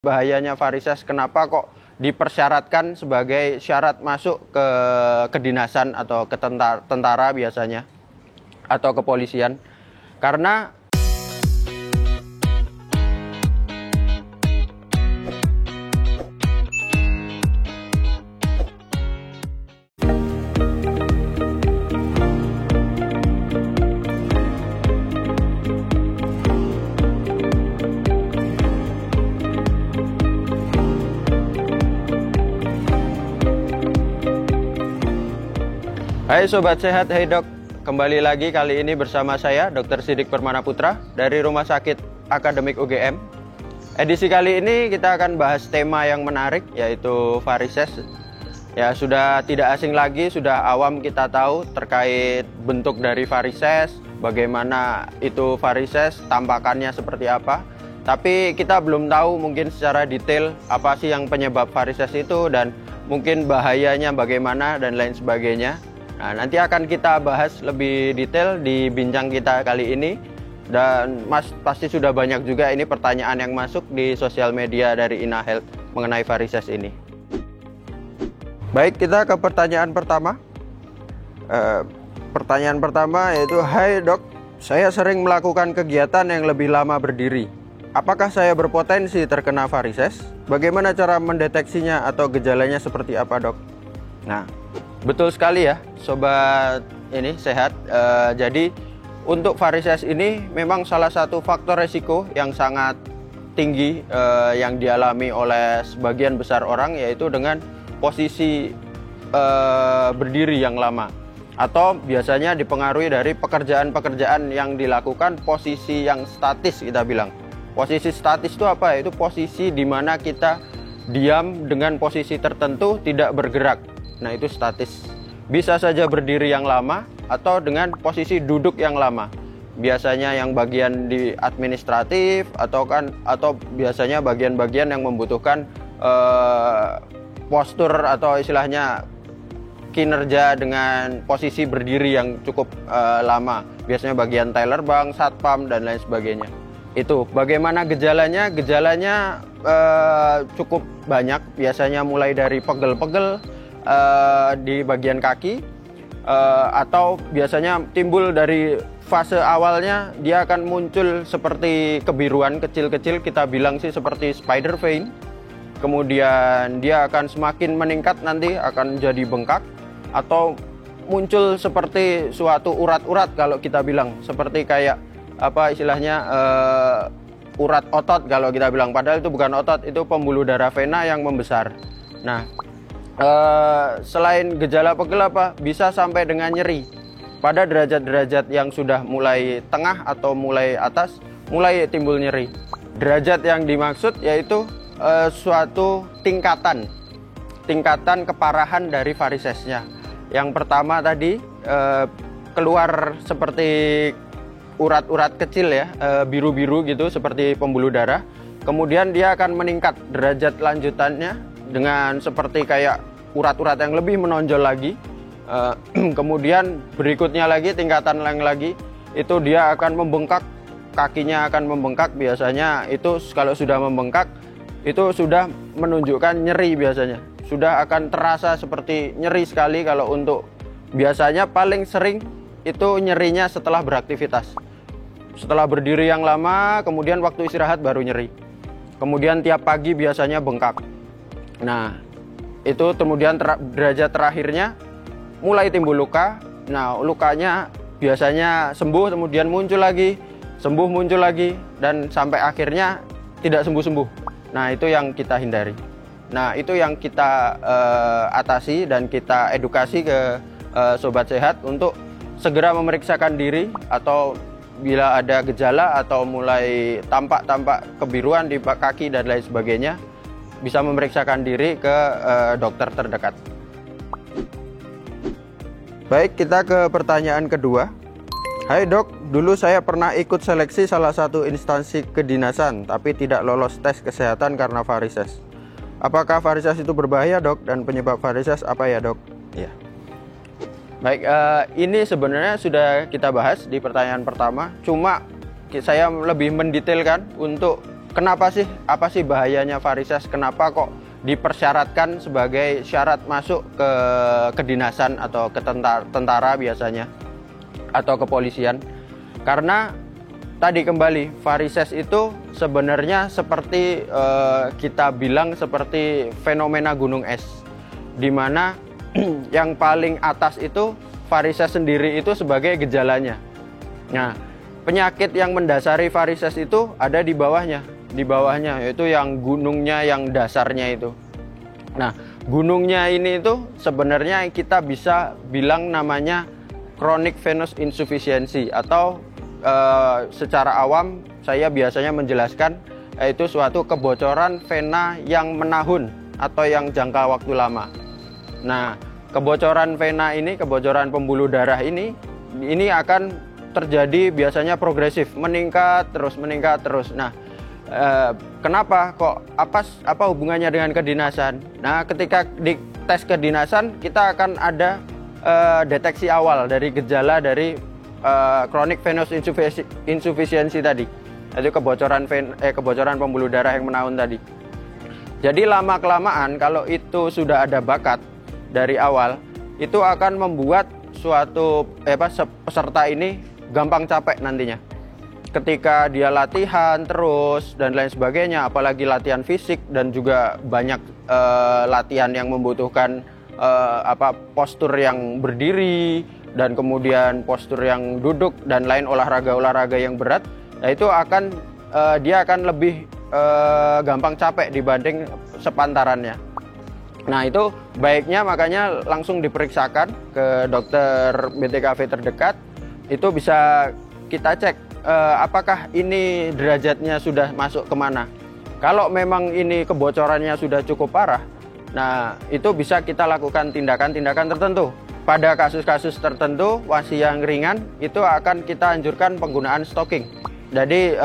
Bahayanya varises, kenapa kok dipersyaratkan sebagai syarat masuk ke kedinasan atau ke tentara biasanya atau kepolisian? Karena hai Sobat Sehat, hai Dok. Kembali lagi kali ini bersama saya Dr. Sidik Permana Putra dari Rumah Sakit Akademik UGM. Edisi kali ini kita akan bahas tema yang menarik, yaitu varises. Ya, sudah tidak asing lagi, sudah awam kita tahu terkait bentuk dari varises, bagaimana itu varises, tampakannya seperti apa. Tapi kita belum tahu mungkin secara detail apa sih yang penyebab varises itu dan mungkin bahayanya bagaimana dan lain sebagainya. Nah, nanti akan kita bahas lebih detail di bincang kita kali ini. Dan Mas pasti sudah banyak juga ini pertanyaan yang masuk di sosial media dari Ina Health mengenai varises ini. Baik, kita ke pertanyaan pertama. Pertanyaan pertama yaitu, hai Dok, saya sering melakukan kegiatan yang lebih lama berdiri. Apakah saya berpotensi terkena varises? Bagaimana cara mendeteksinya atau gejalanya seperti apa, Dok? Nah, betul sekali ya, Sobat ini sehat. Jadi untuk varises ini memang salah satu faktor resiko yang sangat tinggi yang dialami oleh sebagian besar orang, yaitu dengan posisi berdiri yang lama. Atau biasanya dipengaruhi dari pekerjaan-pekerjaan yang dilakukan posisi yang statis, kita bilang. Posisi statis itu apa? Itu posisi di mana kita diam dengan posisi tertentu, tidak bergerak. Nah, itu statis. Bisa saja berdiri yang lama atau dengan posisi duduk yang lama. Biasanya yang bagian di administratif atau biasanya bagian-bagian yang membutuhkan postur atau istilahnya kinerja dengan posisi berdiri yang cukup lama. Biasanya bagian teller bank, satpam dan lain sebagainya. Itu bagaimana gejalanya? Gejalanya cukup banyak. Biasanya mulai dari pegel-pegel di bagian kaki, atau biasanya timbul dari fase awalnya dia akan muncul seperti kebiruan kecil-kecil, kita bilang sih seperti spider vein. Kemudian dia akan semakin meningkat, nanti akan jadi bengkak atau muncul seperti suatu urat-urat, kalau kita bilang seperti kayak apa istilahnya urat otot kalau kita bilang, padahal itu bukan otot, itu pembuluh darah vena yang membesar. Nah, selain gejala pegel bisa sampai dengan nyeri. Pada derajat-derajat yang sudah mulai tengah atau mulai atas, mulai timbul nyeri. Derajat yang dimaksud yaitu suatu tingkatan keparahan dari varisesnya. Yang pertama tadi keluar seperti urat-urat kecil ya, biru-biru gitu seperti pembuluh darah. Kemudian dia akan meningkat derajat lanjutannya dengan seperti kayak urat-urat yang lebih menonjol lagi. Kemudian berikutnya lagi, tingkatan yang lagi, itu dia akan membengkak, kakinya akan membengkak. Biasanya itu kalau sudah membengkak, itu sudah menunjukkan nyeri biasanya. Sudah akan terasa seperti nyeri sekali. Kalau untuk biasanya paling sering itu nyerinya setelah beraktivitas. Setelah berdiri yang lama, kemudian waktu istirahat baru nyeri. Kemudian tiap pagi biasanya bengkak. Nah, itu kemudian derajat terakhirnya mulai timbul luka. Nah, lukanya biasanya sembuh, kemudian muncul lagi, sembuh, muncul lagi, dan sampai akhirnya tidak sembuh-sembuh. Nah, itu yang kita hindari. Nah, itu yang kita atasi dan kita edukasi ke Sobat Sehat untuk segera memeriksakan diri, atau bila ada gejala atau mulai tampak kebiruan di kaki dan lain sebagainya, bisa memeriksakan diri ke dokter terdekat. Baik, kita ke pertanyaan kedua. Hai Dok, dulu saya pernah ikut seleksi salah satu instansi kedinasan, tapi tidak lolos tes kesehatan karena varises. Apakah varises itu berbahaya, Dok? Dan penyebab varises apa ya, Dok? Ya. Baik, ini sebenarnya sudah kita bahas di pertanyaan pertama. Cuma saya lebih mendetailkan untuk kenapa sih, apa sih bahayanya varises? Kenapa kok dipersyaratkan sebagai syarat masuk ke kedinasan atau ke tentara biasanya atau kepolisian? Karena tadi kembali, varises itu sebenarnya seperti kita bilang seperti fenomena gunung es, di mana yang paling atas itu varises sendiri itu sebagai gejalanya. Nah, penyakit yang mendasari varises itu ada di bawahnya yaitu yang gunungnya, yang dasarnya itu. Nah, gunungnya ini itu sebenarnya kita bisa bilang namanya chronic venous insufficiency, atau secara awam saya biasanya menjelaskan yaitu suatu kebocoran vena yang menahun atau yang jangka waktu lama. Nah, kebocoran vena ini, kebocoran pembuluh darah ini akan terjadi biasanya progresif, meningkat terus. Nah, kenapa kok, apa hubungannya dengan kedinasan? Nah, ketika di tes kedinasan kita akan ada deteksi awal dari gejala dari chronic venous insufficiency tadi, yaitu kebocoran pembuluh darah yang menahun tadi. Jadi lama kelamaan kalau itu sudah ada bakat dari awal, itu akan membuat suatu peserta ini gampang capek nantinya. Ketika dia latihan terus dan lain sebagainya, apalagi latihan fisik dan juga banyak latihan yang membutuhkan postur yang berdiri dan kemudian postur yang duduk dan lain olahraga yang berat, nah itu dia akan lebih gampang capek dibanding sepantarannya. Nah, itu baiknya makanya langsung diperiksakan ke dokter BTKV terdekat. Itu bisa kita cek apakah ini derajatnya sudah masuk kemana. Kalau memang ini kebocorannya sudah cukup parah, nah itu bisa kita lakukan tindakan-tindakan tertentu. Pada kasus-kasus tertentu, masih yang ringan, itu akan kita anjurkan penggunaan stocking. Jadi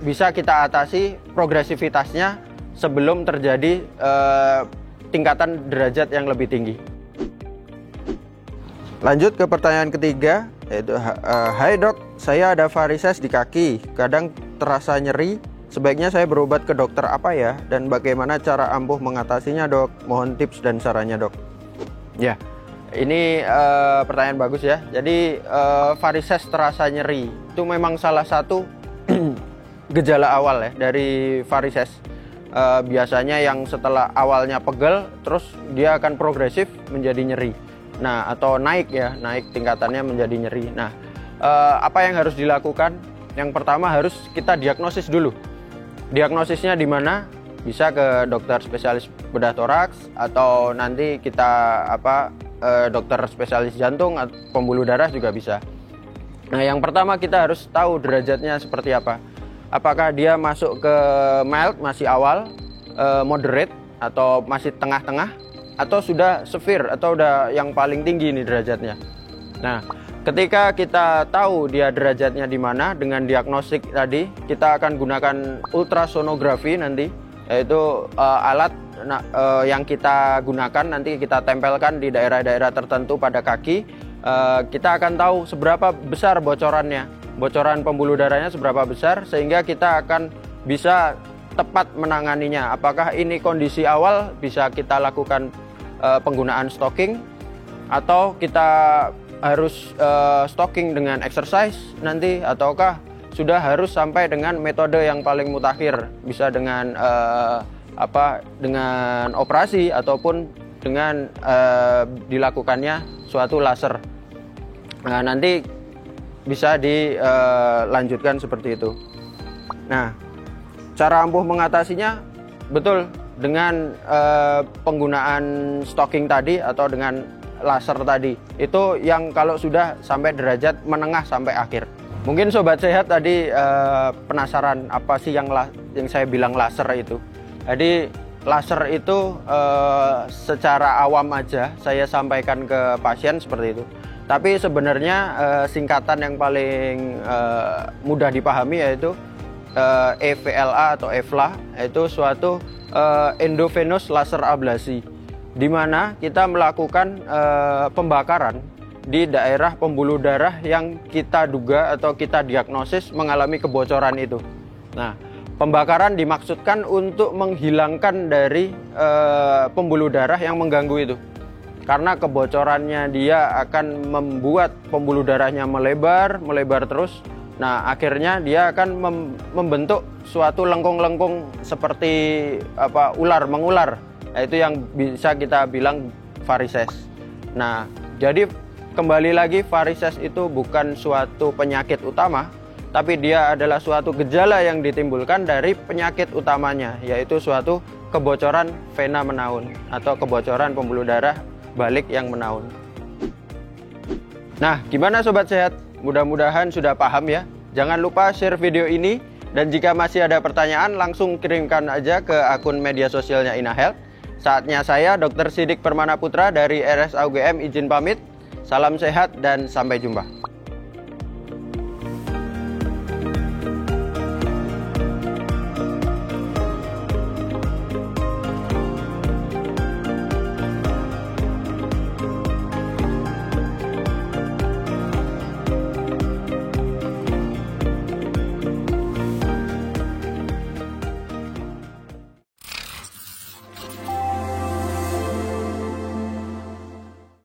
bisa kita atasi progresivitasnya sebelum terjadi tingkatan derajat yang lebih tinggi. Lanjut ke pertanyaan ketiga, yaitu hai dok, saya ada varises di kaki, kadang terasa nyeri, sebaiknya saya berobat ke dokter apa ya, dan bagaimana cara ampuh mengatasinya dok? Mohon tips dan sarannya dok. Ya, ini pertanyaan bagus ya. Jadi varises terasa nyeri itu memang salah satu gejala awal ya dari varises. Biasanya yang setelah awalnya pegel, terus dia akan progresif menjadi nyeri. Nah, atau naik tingkatannya menjadi nyeri. Nah, apa yang harus dilakukan? Yang pertama harus kita diagnosis dulu. Diagnosisnya di mana? Bisa ke dokter spesialis bedah toraks, atau nanti kita dokter spesialis jantung atau pembuluh darah juga bisa. Nah, yang pertama kita harus tahu derajatnya seperti apa. Apakah dia masuk ke mild, masih awal, moderate, atau masih tengah-tengah, atau sudah severe, atau udah yang paling tinggi nih derajatnya. Nah, ketika kita tahu dia derajatnya di mana dengan diagnostik tadi, kita akan gunakan ultrasonografi nanti, yaitu alat yang kita gunakan nanti kita tempelkan di daerah-daerah tertentu pada kaki. Kita akan tahu seberapa besar bocoran pembuluh darahnya seberapa besar, sehingga kita akan bisa tepat menanganinya. Apakah ini kondisi awal, bisa kita lakukan penggunaan stocking, atau kita harus stocking dengan exercise nanti, ataukah sudah harus sampai dengan metode yang paling mutakhir, bisa dengan dengan operasi ataupun dengan dilakukannya suatu laser. Nah, nanti bisa dilanjutkan seperti itu. Nah, cara ampuh mengatasinya betul dengan penggunaan stocking tadi atau dengan laser tadi. Itu yang kalau sudah sampai derajat menengah sampai akhir. Mungkin sobat sehat tadi penasaran apa sih yang saya bilang laser itu. Jadi laser itu secara awam aja saya sampaikan ke pasien seperti itu. Tapi sebenarnya singkatan yang paling mudah dipahami yaitu EVLA atau EVLA, yaitu suatu endovenous laser ablasi, di mana kita melakukan pembakaran di daerah pembuluh darah yang kita duga atau kita diagnosis mengalami kebocoran itu. Nah, Pembakaran dimaksudkan untuk menghilangkan dari pembuluh darah yang mengganggu itu. Karena kebocorannya dia akan membuat pembuluh darahnya melebar terus. Nah, akhirnya dia akan membentuk suatu lengkung-lengkung seperti ular mengular. Nah, itu yang bisa kita bilang varises. Nah, jadi kembali lagi varises itu bukan suatu penyakit utama, tapi dia adalah suatu gejala yang ditimbulkan dari penyakit utamanya, yaitu suatu kebocoran vena menaun atau kebocoran pembuluh darah balik yang menaun. Nah, gimana sobat sehat? Mudah-mudahan sudah paham ya. Jangan lupa share video ini, dan jika masih ada pertanyaan langsung kirimkan aja ke akun media sosialnya InaHealth. Saatnya saya Dr. Siddik Permana Putra dari RSUGM izin pamit. Salam sehat dan sampai jumpa.